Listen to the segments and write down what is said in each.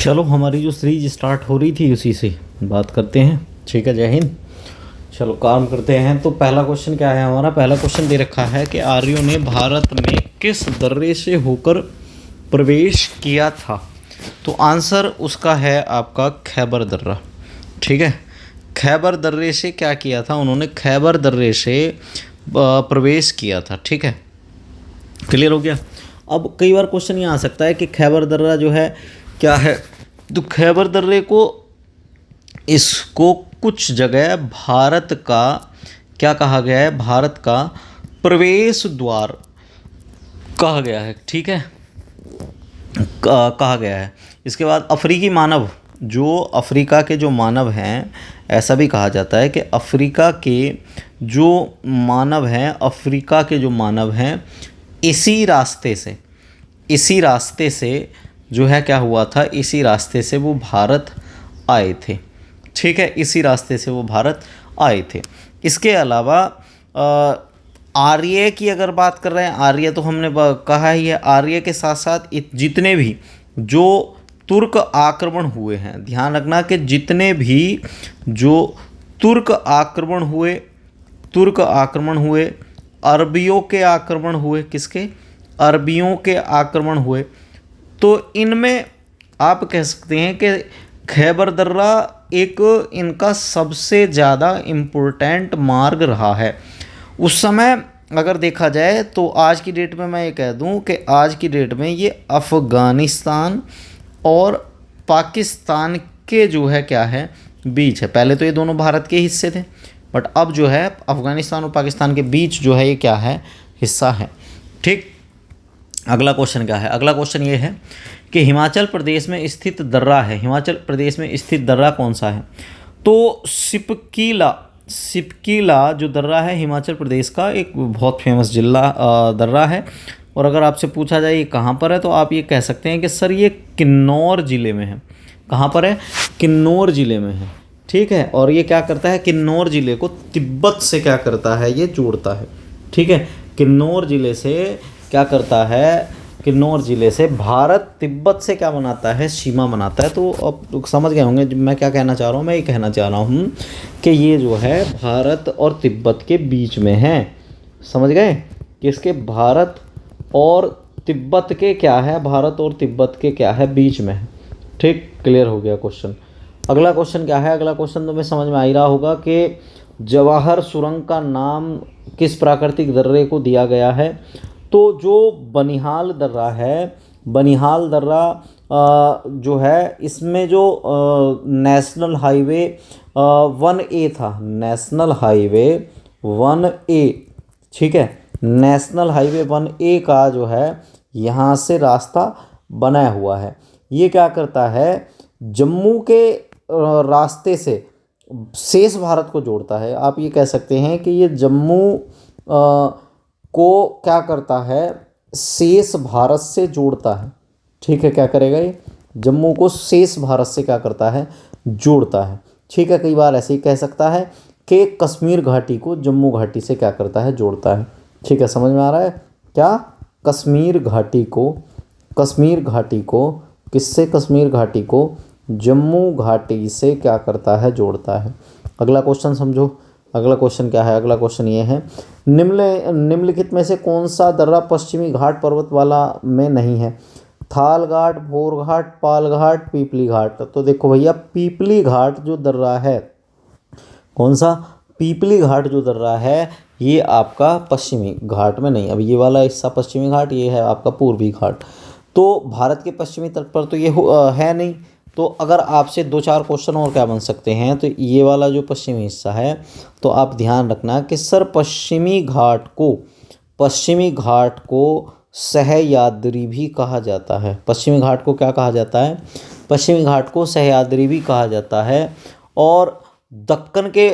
चलो हमारी जो सीरीज स्टार्ट हो रही थी उसी से बात करते हैं। ठीक है, जय हिंद। चलो काम करते हैं। तो पहला क्वेश्चन क्या है हमारा? पहला क्वेश्चन दे रखा है कि आर्यों ने भारत में किस दर्रे से होकर प्रवेश किया था। तो आंसर उसका है आपका खैबर दर्रा। ठीक है, खैबर दर्रे से क्या किया था उन्होंने? खैबर दर्रे से प्रवेश किया था। ठीक है, क्लियर हो गया। अब कई बार क्वेश्चन ये आ सकता है कि खैबर दर्रा जो है क्या है। तो खैबर दर्रे को, इसको कुछ जगह भारत का क्या कहा गया है? भारत का प्रवेश द्वार कहा गया है। ठीक है, कहा गया है। इसके बाद अफ्रीकी मानव, जो अफ्रीका के जो मानव हैं, ऐसा भी कहा जाता है कि अफ्रीका के जो मानव हैं, अफ्रीका के जो मानव हैं इसी रास्ते से जो है क्या हुआ था, इसी रास्ते से वो भारत आए थे। ठीक है, इसी रास्ते से वो भारत आए थे। इसके अलावा आर्य की अगर बात कर रहे हैं, आर्य तो हमने कहा ही है। आर्य के साथ साथ जितने भी जो तुर्क आक्रमण हुए हैं, ध्यान रखना कि जितने भी जो तुर्क आक्रमण हुए, अरबियों के आक्रमण हुए, किसके? अरबियों के आक्रमण हुए। तो इनमें आप कह सकते हैं कि खैबर दर्रा एक इनका सबसे ज़्यादा इम्पोर्टेंट मार्ग रहा है उस समय। अगर देखा जाए तो आज की डेट में मैं ये कह दूं कि आज की डेट में ये अफ़गानिस्तान और पाकिस्तान के जो है क्या है, बीच है। पहले तो ये दोनों भारत के हिस्से थे, बट अब जो है अफ़गानिस्तान और पाकिस्तान के बीच जो है ये क्या है, हिस्सा है। ठीक, अगला क्वेश्चन क्या है? अगला क्वेश्चन ये है कि हिमाचल प्रदेश में स्थित दर्रा है। हिमाचल प्रदेश में स्थित दर्रा कौन सा है? तो सिपकीला जो दर्रा है हिमाचल प्रदेश का एक बहुत फेमस दर्रा है। और अगर आपसे पूछा जाए ये कहाँ पर है, तो आप ये कह सकते हैं कि सर ये किन्नौर ज़िले में है। कहाँ पर है? किन्नौर ज़िले में है। ठीक है, और ये क्या करता है? किन्नौर ज़िले को तिब्बत से क्या करता है, ये जोड़ता है। ठीक है, किन्नौर ज़िले से क्या करता है? किन्नौर ज़िले से भारत तिब्बत से क्या बनाता है, सीमा बनाता है। तो अब समझ गए होंगे मैं क्या कहना चाह रहा हूँ। मैं ये कहना चाह रहा हूँ कि ये जो है भारत और तिब्बत के बीच में है। समझ गए कि इसके भारत और तिब्बत के क्या है, भारत और तिब्बत के क्या है, बीच में है। ठीक, क्लियर हो गया क्वेश्चन। अगला क्वेश्चन क्या है? अगला क्वेश्चन तो मैं समझ में आ ही रहा होगा कि जवाहर सुरंग का नाम किस प्राकृतिक दर्रे को दिया गया है। तो जो बनिहाल दर्रा है, बनिहाल दर्रा जो है इसमें जो नेशनल हाईवे 1A था, नेशनल हाईवे 1A। ठीक है, नेशनल हाईवे 1A का जो है यहाँ से रास्ता बना हुआ है। ये क्या करता है? जम्मू के रास्ते से शेष भारत को जोड़ता है। आप ये कह सकते हैं कि ये जम्मू को क्या करता है, शेष भारत से जोड़ता है। ठीक है, क्या करेगा ये? जम्मू को शेष भारत से क्या करता है, जोड़ता है। ठीक है, कई बार ऐसे ही कह सकता है कि कश्मीर घाटी को जम्मू घाटी से क्या करता है, जोड़ता है। ठीक है, समझ में आ रहा है क्या? कश्मीर घाटी को किससे? कश्मीर घाटी को जम्मू घाटी से क्या करता है, जोड़ता है। अगला क्वेश्चन समझो। अगला क्वेश्चन क्या है? अगला क्वेश्चन ये है, निम्नलिखित में से कौन सा दर्रा पश्चिमी घाट पर्वतमाला में नहीं है? थाल घाट, भोर घाट, पाल घाट, पीपली घाट। तो देखो भैया, पीपली घाट जो दर्रा है, कौन सा? पीपली घाट जो दर्रा है ये आपका पश्चिमी घाट में नहीं। अब ये वाला हिस्सा पश्चिमी घाट, ये है आपका पूर्वी घाट। तो भारत के पश्चिमी तट पर तो ये है नहीं। तो अगर आपसे 2-4 क्वेश्चन और क्या बन सकते हैं, तो ये वाला जो पश्चिमी हिस्सा है, तो आप ध्यान रखना कि सर पश्चिमी घाट को सह्याद्री भी कहा जाता है। पश्चिमी घाट को क्या कहा जाता है? पश्चिमी घाट को सह्याद्री भी कहा जाता है। और दक्कन के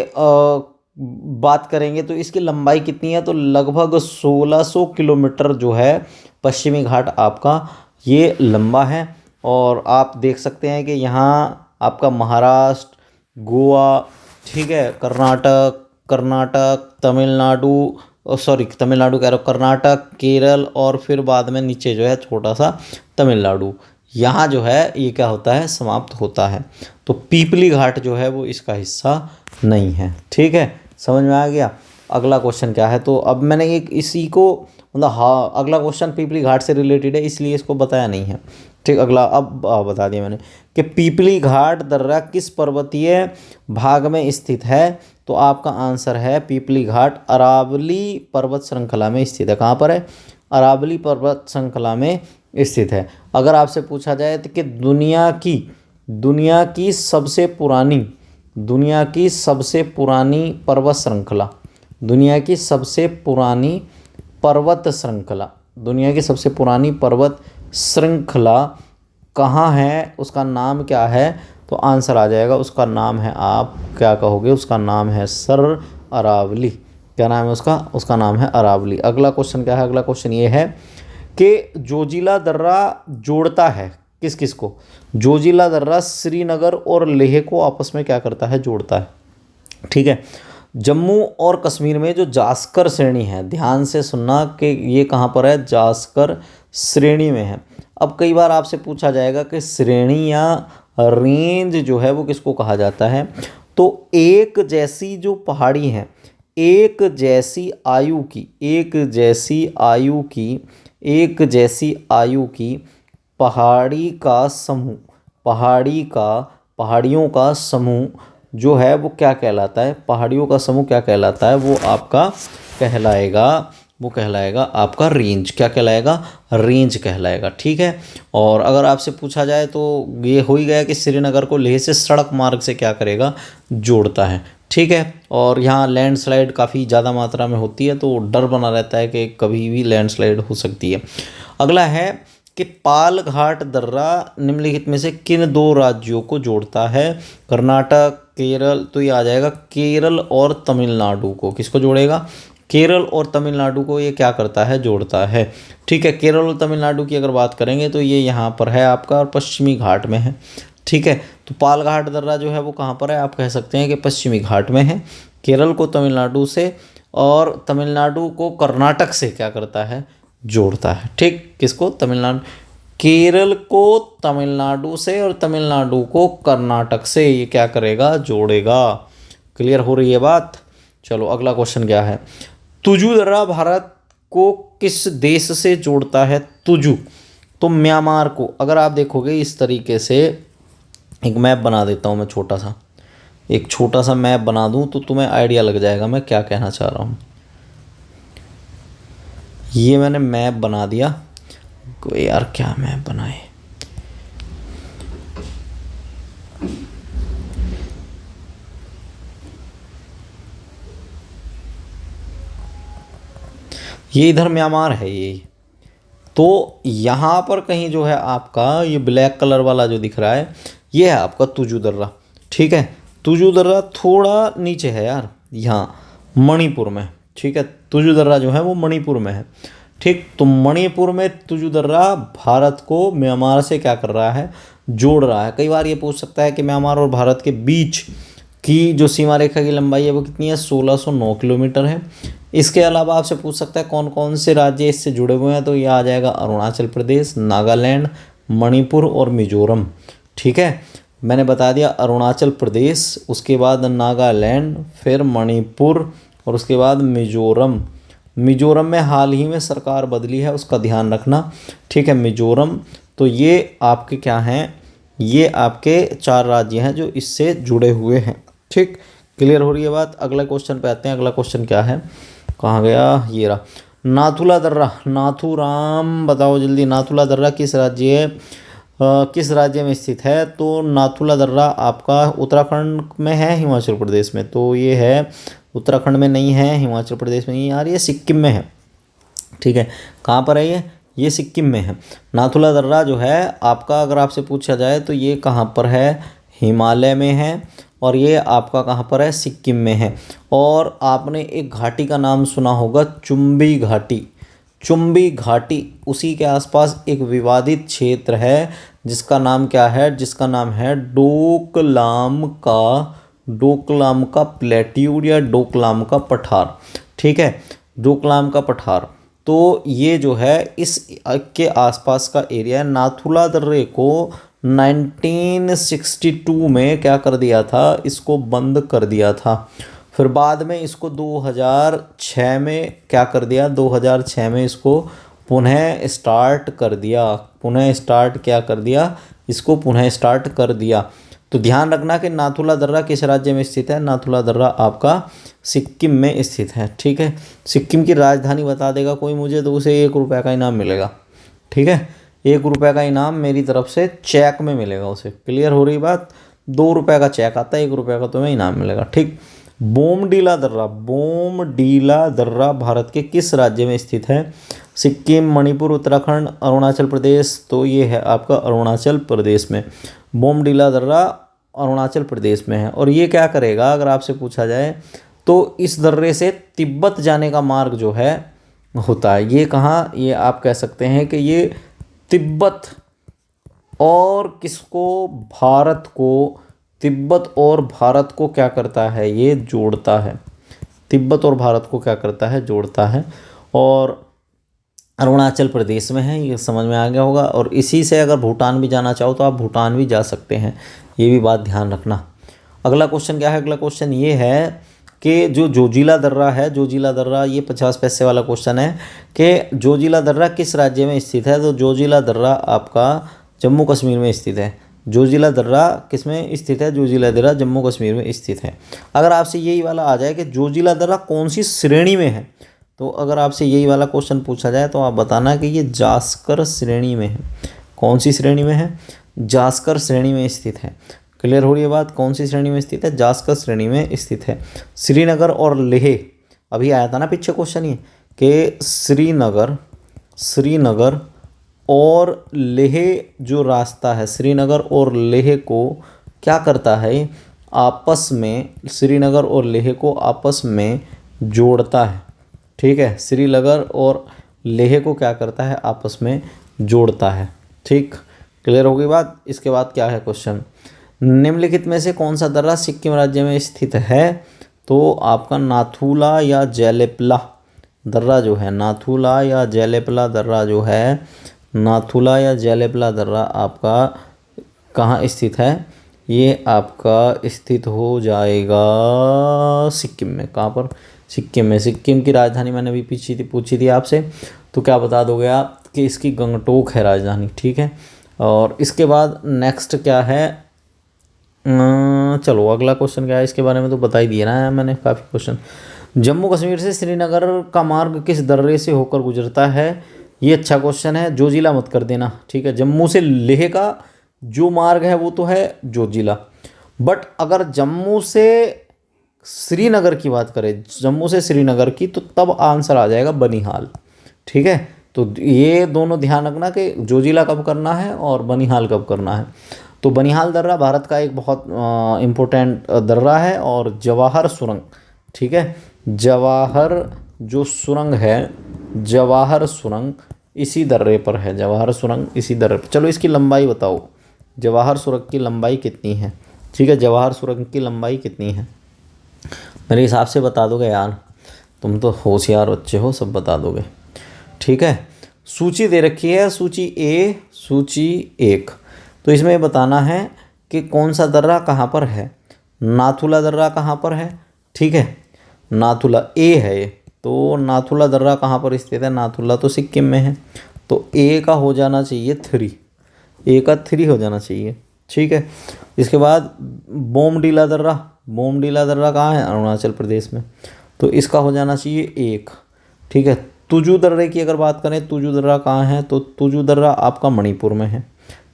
बात करेंगे तो इसकी लंबाई कितनी है? तो लगभग 1600 किलोमीटर जो है पश्चिमी घाट आपका ये लंबा है। और आप देख सकते हैं कि यहाँ आपका महाराष्ट्र, गोवा, ठीक है, कर्नाटक, तमिलनाडु कह रहा हूँ, कर्नाटक, केरल और फिर बाद में नीचे जो है छोटा सा तमिलनाडु, यहाँ जो है ये क्या होता है, समाप्त होता है। तो पीपली घाट जो है वो इसका हिस्सा नहीं है। ठीक है, समझ में आ गया। अगला क्वेश्चन क्या है, तो अब मैंने एक इसी को मतलब, हाँ अगला क्वेश्चन पीपली घाट से रिलेटेड है इसलिए इसको बताया नहीं है। ठीक, अगला अब बता दिया मैंने कि पीपली घाट दर्रा किस पर्वतीय भाग में स्थित है। तो आपका आंसर है पीपली घाट अरावली पर्वत श्रृंखला में स्थित है। कहाँ पर है, अरावली पर्वत श्रृंखला में स्थित है। अगर आपसे पूछा जाए तो कि दुनिया की सबसे पुरानी पर्वत श्रृंखला, दुनिया की सबसे पुरानी पर्वत श्रृंखला कहाँ है, उसका नाम क्या है। तो आंसर आ जाएगा, उसका नाम है, आप क्या कहोगे, उसका नाम है सर अरावली। क्या नाम है उसका नाम है अरावली। अगला क्वेश्चन क्या है, अगला क्वेश्चन ये है कि जोजिला दर्रा जोड़ता है किस किस को। जोजिला दर्रा श्रीनगर और लेह को आपस में क्या करता है, जोड़ता है। ठीक है, जम्मू और कश्मीर में जो जास्कर श्रेणी है, ध्यान से सुनना कि ये कहाँ पर है, जास्कर श्रेणी में है। अब कई बार आपसे पूछा जाएगा कि श्रेणी या रेंज जो है वो किसको कहा जाता है। तो एक जैसी जो पहाड़ी हैं, एक जैसी आयु की पहाड़ियों का समूह जो है वो क्या कहलाता है, पहाड़ियों का समूह क्या कहलाता है, वो आपका कहलाएगा आपका रेंज। क्या कहलाएगा, रेंज कहलाएगा। ठीक है, और अगर आपसे पूछा जाए तो ये हो ही गया कि श्रीनगर को लेह से सड़क मार्ग से क्या करेगा, जोड़ता है। ठीक है, और यहाँ लैंडस्लाइड काफ़ी ज़्यादा मात्रा में होती है तो डर बना रहता है कि कभी भी लैंडस्लाइड हो सकती है। अगला है कि पाल घाट दर्रा निम्नलिखित में से किन दो राज्यों को जोड़ता है। कर्नाटक, केरल, तो ये आ जाएगा केरल और तमिलनाडु को। किसको जोड़ेगा, केरल और तमिलनाडु को ये क्या करता है, जोड़ता है। ठीक है, केरल और तमिलनाडु की अगर बात करेंगे तो ये यहाँ पर है आपका और पश्चिमी घाट में है। ठीक है, तो पाल घाट दर्रा जो है वो कहाँ पर है, आप कह सकते हैं कि पश्चिमी घाट में है। केरल को तमिलनाडु से और तमिलनाडु को कर्नाटक से क्या करता है, जोड़ता है। ठीक, किसको, तमिलनाडु, केरल को तमिलनाडु से और तमिलनाडु को कर्नाटक से ये क्या करेगा, जोड़ेगा। क्लियर हो रही है बात। चलो अगला क्वेश्चन क्या है, तुजू दर्रा भारत को किस देश से जोड़ता है। तुजू, तो म्यांमार को। अगर आप देखोगे इस तरीके से एक मैप बना देता हूँ मैं, एक छोटा सा मैप बना दूँ तो तुम्हें आइडिया लग जाएगा मैं क्या कहना चाह रहा हूँ। ये मैंने मैप बना दिया, यार क्या मैप बनाए, ये इधर म्यांमार है ये। तो यहाँ पर कहीं जो है आपका ये ब्लैक कलर वाला जो दिख रहा है ये है आपका तुजू दर्रा। ठीक है, तुजू दर्रा थोड़ा नीचे है यार, यहाँ मणिपुर में। ठीक है, तुजू दर्रा जो है वो मणिपुर में है। ठीक, तो मणिपुर में तुजू दर्रा भारत को म्यांमार से क्या कर रहा है, जोड़ रहा है। कई बार ये पूछ सकता है कि म्यांमार और भारत के बीच की जो सीमा रेखा की लंबाई है वो कितनी है, 1609 किलोमीटर है। इसके अलावा आपसे पूछ सकता है कौन कौन से राज्य इससे जुड़े हुए हैं। तो ये आ जाएगा अरुणाचल प्रदेश, नागालैंड, मणिपुर और मिजोरम। ठीक है, मैंने बता दिया अरुणाचल प्रदेश, उसके बाद नागालैंड, फिर मणिपुर और उसके बाद मिजोरम। मिजोरम में हाल ही में सरकार बदली है, उसका ध्यान रखना। ठीक है, मिजोरम। तो ये आपके क्या हैं, ये आपके 4 राज्य हैं जो इससे जुड़े हुए हैं। ठीक, क्लियर हो रही है बात। अगला क्वेश्चन पे आते हैं। अगला क्वेश्चन क्या है, कहाँ गया, ये रहा। नाथुला दर्रा, नाथुराम बताओ जल्दी, नाथुला दर्रा किस राज्य में स्थित है। तो नाथुला दर्रा आपका उत्तराखंड में है, हिमाचल प्रदेश में। तो ये है उत्तराखंड में नहीं है, हिमाचल प्रदेश में नहीं यार, ये सिक्किम में है। ठीक है, कहाँ पर है ये सिक्किम में है। नाथुला दर्रा जो है आपका, अगर आपसे पूछा जाए तो ये कहाँ पर है, हिमालय में है। और ये आपका कहाँ पर है, सिक्किम में है। और आपने एक घाटी का नाम सुना होगा, चुम्बी घाटी। चुम्बी घाटी, उसी के आसपास एक विवादित क्षेत्र है जिसका नाम क्या है, जिसका नाम है डोकलाम का प्लेट्यूड या डोकलाम का पठार। ठीक है, डोकलाम का पठार। तो ये जो है इस के आसपास का एरिया है। नाथुला दर्रे को 1962 में क्या कर दिया था, इसको बंद कर दिया था। फिर बाद में इसको 2006 में क्या कर दिया, 2006 में इसको पुनः स्टार्ट कर दिया। पुनः स्टार्ट क्या कर दिया, इसको पुनः स्टार्ट कर दिया। तो ध्यान रखना कि नाथुला दर्रा किस राज्य में स्थित है। नाथुला दर्रा आपका सिक्किम में स्थित है। ठीक है, सिक्किम की राजधानी बता देगा कोई मुझे तो उसे 1 रुपये का इनाम मिलेगा। ठीक है, 1 रुपये का इनाम मेरी तरफ से चेक में मिलेगा उसे। क्लियर हो रही बात। 2 रुपये का चेक आता है, 1 रुपये का तुम्हें इनाम मिलेगा। ठीक। बोमडीला दर्रा, बोमडीला दर्रा भारत के किस राज्य में स्थित है। सिक्किम, मणिपुर, उत्तराखंड, अरुणाचल प्रदेश। तो ये है आपका अरुणाचल प्रदेश में। बोमडीला दर्रा अरुणाचल प्रदेश में है। और ये क्या करेगा अगर आपसे पूछा जाए तो इस दर्रे से तिब्बत जाने का मार्ग जो है होता है। ये कहाँ, ये आप कह सकते हैं कि ये तिब्बत और किसको, भारत को, तिब्बत और भारत को क्या करता है, ये जोड़ता है। तिब्बत और भारत को क्या करता है, जोड़ता है। और अरुणाचल प्रदेश में है, ये समझ में आ गया होगा। और इसी से अगर भूटान भी जाना चाहो तो आप भूटान भी जा सकते हैं, ये भी बात ध्यान रखना। अगला क्वेश्चन क्या है, अगला क्वेश्चन ये है कि जो जोजिला दर्रा है, जोजिला दर्रा, ये 50 पैसे वाला क्वेश्चन है कि जोजिला दर्रा किस राज्य में स्थित है। तो जोजिला दर्रा आपका जम्मू कश्मीर में स्थित है। जोजिला दर्रा किस में स्थित है, जोजिला दर्रा जम्मू कश्मीर में स्थित है। अगर आपसे यही वाला आ जाए कि जोजिला दर्रा कौन सी श्रेणी में है, तो अगर आपसे यही वाला क्वेश्चन पूछा जाए तो आप बताना कि ये जास्कर श्रेणी में है। कौन सी श्रेणी में है, जास्कर श्रेणी में स्थित है। क्लियर हो रही है बात, कौन सी श्रेणी में स्थित है, जास्कर श्रेणी में स्थित है। श्रीनगर और लेह, अभी आया था ना पीछे क्वेश्चन ये कि श्रीनगर और लेह जो रास्ता है, श्रीनगर और लेह को क्या करता है, आपस में, श्रीनगर और लेह को आपस में जोड़ता है। ठीक है, श्रीनगर और लेह को क्या करता है, आपस में जोड़ता है। ठीक, क्लियर हो गई बात। इसके बाद क्या है क्वेश्चन, निम्नलिखित में से कौन सा दर्रा सिक्किम राज्य में स्थित है। तो आपका नाथुला या जेलेपला दर्रा जो है, नाथुला या जेलेपला दर्रा जो है, नाथुला या जेलेपला दर्रा आपका कहाँ स्थित है, ये आपका स्थित हो जाएगा सिक्किम में। कहाँ पर, सिक्किम में। सिक्किम की राजधानी मैंने अभी पूछी थी आपसे, तो क्या बता दोगे आप कि इसकी गंगटोक है राजधानी। ठीक है, और इसके बाद नेक्स्ट क्या है, चलो अगला क्वेश्चन क्या है, इसके बारे में तो बता ही दिया ना मैंने काफ़ी क्वेश्चन। जम्मू कश्मीर से श्रीनगर का मार्ग किस दर्रे से होकर गुजरता है, ये अच्छा क्वेश्चन है। जोजिला मत कर देना। ठीक है, जम्मू से लेह का जो मार्ग है वो तो है जोजिला, बट अगर जम्मू से श्रीनगर की बात करें, जम्मू से श्रीनगर की, तो तब आंसर आ जाएगा बनिहाल। ठीक है, तो ये दोनों ध्यान रखना कि जोजिला कब करना है और बनिहाल कब करना है। तो बनिहाल दर्रा भारत का एक बहुत इम्पोर्टेंट दर्रा है। और जवाहर सुरंग, ठीक है, जवाहर जो सुरंग है, जवाहर सुरंग इसी दर्रे पर है, जवाहर सुरंग इसी दर्रे पर। चलो इसकी लंबाई बताओ, जवाहर सुरंग की लंबाई कितनी है। ठीक है, जवाहर सुरंग की लंबाई कितनी है, मेरे हिसाब से बता दोगे यार, तुम तो होशियार बच्चे हो, सब बता दोगे। ठीक है, सूची दे रखी है, सूची ए, सूची 1। तो इसमें बताना है कि कौन सा दर्रा कहाँ पर है। नाथुला दर्रा कहाँ पर है, ठीक है, नाथुला ए है ये। तो नाथुला दर्रा कहाँ पर स्थित है, नाथुला तो सिक्किम में है, तो ए का हो जाना चाहिए 3, ए का 3 हो जाना चाहिए। ठीक है, इसके बाद बोमडीला दर्रा, बोमडीला दर्रा कहाँ है, अरुणाचल प्रदेश में, तो इसका हो जाना चाहिए 1। ठीक है, तुजू दर्रे की अगर बात करें, तुजू दर्रा कहाँ है, तो तुजू दर्रा आपका मणिपुर में है।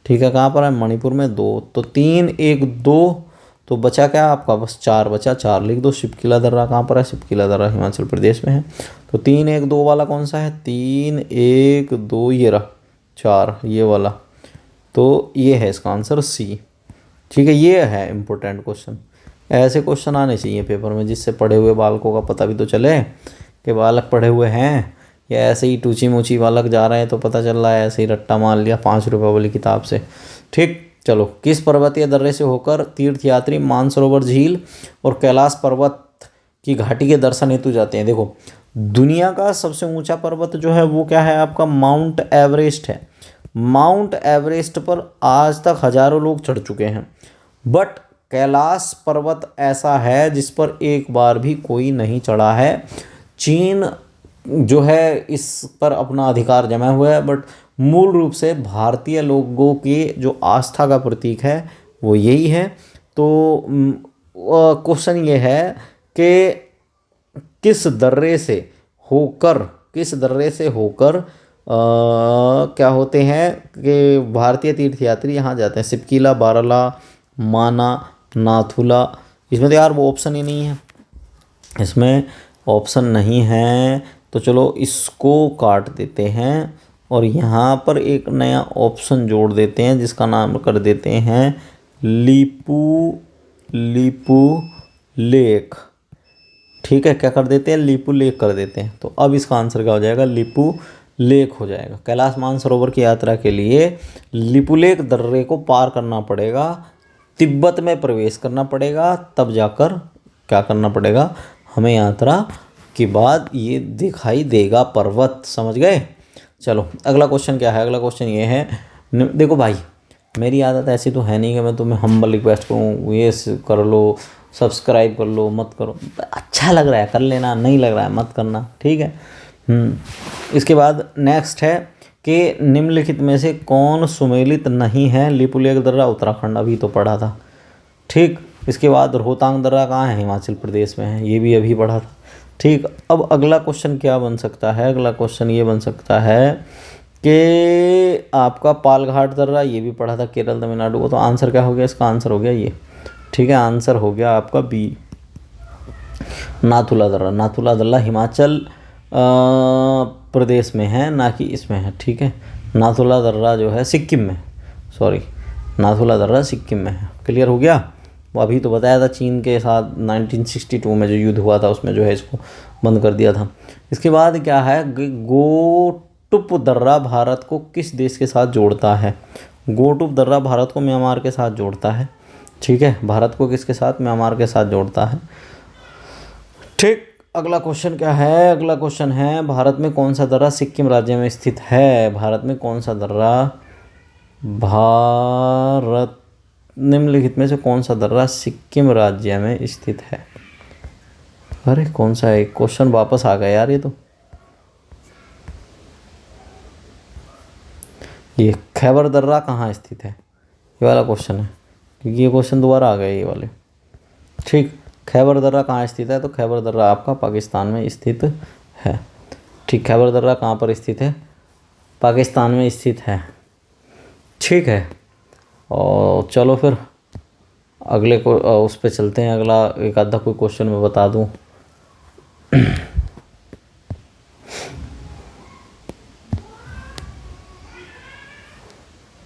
ठीक है, कहाँ पर है, मणिपुर में 2, तो 3, 1, 2, तो बचा क्या आपका, बस 4 बचा, 4 लिख दो। शिपकिला दर्रा कहाँ पर है, शिपकिला दर्रा हिमाचल प्रदेश में है। तो 3, 1, 2 वाला कौन सा है, 3, 1, 2 ये रहा, 4 ये वाला, तो ये है इसका आंसर सी। ठीक है, ये है इम्पोर्टेंट क्वेश्चन। ऐसे क्वेश्चन आने चाहिए पेपर में जिससे पढ़े हुए बालकों का पता भी तो चले कि बालक पढ़े हुए हैं, या ऐसे ही टूची मूची बालक जा रहे हैं तो पता चल रहा है ऐसे ही रट्टा मार लिया 5 रुपये वाली किताब से। ठीक, चलो, किस पर्वतीय दर्रे से होकर तीर्थयात्री मानसरोवर झील और कैलाश पर्वत कि घाटी के दर्शन हेतु जाते हैं। देखो, दुनिया का सबसे ऊंचा पर्वत जो है वो क्या है आपका, माउंट एवरेस्ट है। माउंट एवरेस्ट पर आज तक हजारों लोग चढ़ चुके हैं, बट कैलाश पर्वत ऐसा है जिस पर एक बार भी कोई नहीं चढ़ा है। चीन जो है इस पर अपना अधिकार जमा हुआ है, बट मूल रूप से भारतीय लोगों की जो आस्था का प्रतीक है वो यही है। तो क्वेश्चन ये है कि किस दर्रे से होकर क्या होते हैं कि भारतीय तीर्थयात्री यहाँ जाते हैं, सिपकीला, बारला, माना, नाथुला। इसमें तो यार वो ऑप्शन ही नहीं है, इसमें ऑप्शन नहीं है, तो चलो इसको काट देते हैं और यहाँ पर एक नया ऑप्शन जोड़ देते हैं जिसका नाम कर देते हैं लीपू लेक। ठीक है, क्या कर देते हैं, लीपू लेक कर देते हैं। तो अब इसका आंसर क्या हो जाएगा, लीपू लेक हो जाएगा। कैलाश मानसरोवर की यात्रा के लिए लीपू लेक दर्रे को पार करना पड़ेगा, तिब्बत में प्रवेश करना पड़ेगा, तब जाकर क्या करना पड़ेगा, हमें यात्रा के बाद ये दिखाई देगा पर्वत। समझ गए। चलो अगला क्वेश्चन क्या है, अगला क्वेश्चन ये है, देखो भाई मेरी आदत ऐसी तो है नहीं कि मैं तुम्हें हम्बल रिक्वेस्ट करूँ ये कर लो, सब्सक्राइब कर लो, मत करो। अच्छा लग रहा है कर लेना, नहीं लग रहा है मत करना, ठीक है। इसके बाद नेक्स्ट है कि निम्नलिखित में से कौन सुमेलित नहीं है। लीपू लेक दर्रा उत्तराखंड, अभी तो पढ़ा था, ठीक। इसके बाद रोहतांग दर्रा कहाँ है, हिमाचल प्रदेश में है, ये भी अभी पढ़ा था, ठीक। अब अगला क्वेश्चन क्या बन सकता है, अगला क्वेश्चन ये बन सकता है कि आपका पालघाट दर्रा, ये भी पढ़ा था, केरल तमिलनाडु को। तो आंसर क्या हो गया, इसका आंसर हो गया ये, ठीक है। आंसर हो गया आपका बी, नाथुला दर्रा। नाथुला दर्रा हिमाचल प्रदेश में है, ना कि इसमें है, ठीक है। नाथुला दर्रा जो है सिक्किम में, सॉरी, नाथुला दर्रा सिक्किम में है। क्लियर हो गया। वो अभी तो बताया था चीन के साथ 1962 में जो युद्ध हुआ था उसमें जो है इसको बंद कर दिया था। इसके बाद क्या है, गोटुप दर्रा भारत को किस देश के साथ जोड़ता है। गोटुप दर्रा भारत को म्यांमार के साथ जोड़ता है, ठीक है। भारत को किसके साथ, म्यांमार के साथ जोड़ता है, ठीक। अगला क्वेश्चन क्या है, अगला क्वेश्चन है, भारत में कौन सा दर्रा सिक्किम राज्य में स्थित है। भारत में कौन सा दर्रा, भारत निम्नलिखित में से कौन सा दर्रा सिक्किम राज्य में स्थित है। अरे कौन सा है, क्वेश्चन वापस आ गया यार ये खैबर दर्रा कहाँ स्थित है, ये वाला क्वेश्चन है, क्योंकि ये क्वेश्चन दोबारा आ गए ये वाले, ठीक। खैबर दर्रा कहाँ स्थित है, तो खैबर दर्रा आपका पाकिस्तान में स्थित है, ठीक। खैबर दर्रा कहाँ पर स्थित है, पाकिस्तान में स्थित है, ठीक है। और चलो फिर अगले को उस पर चलते हैं। अगला एक आधा कोई क्वेश्चन मैं बता दूं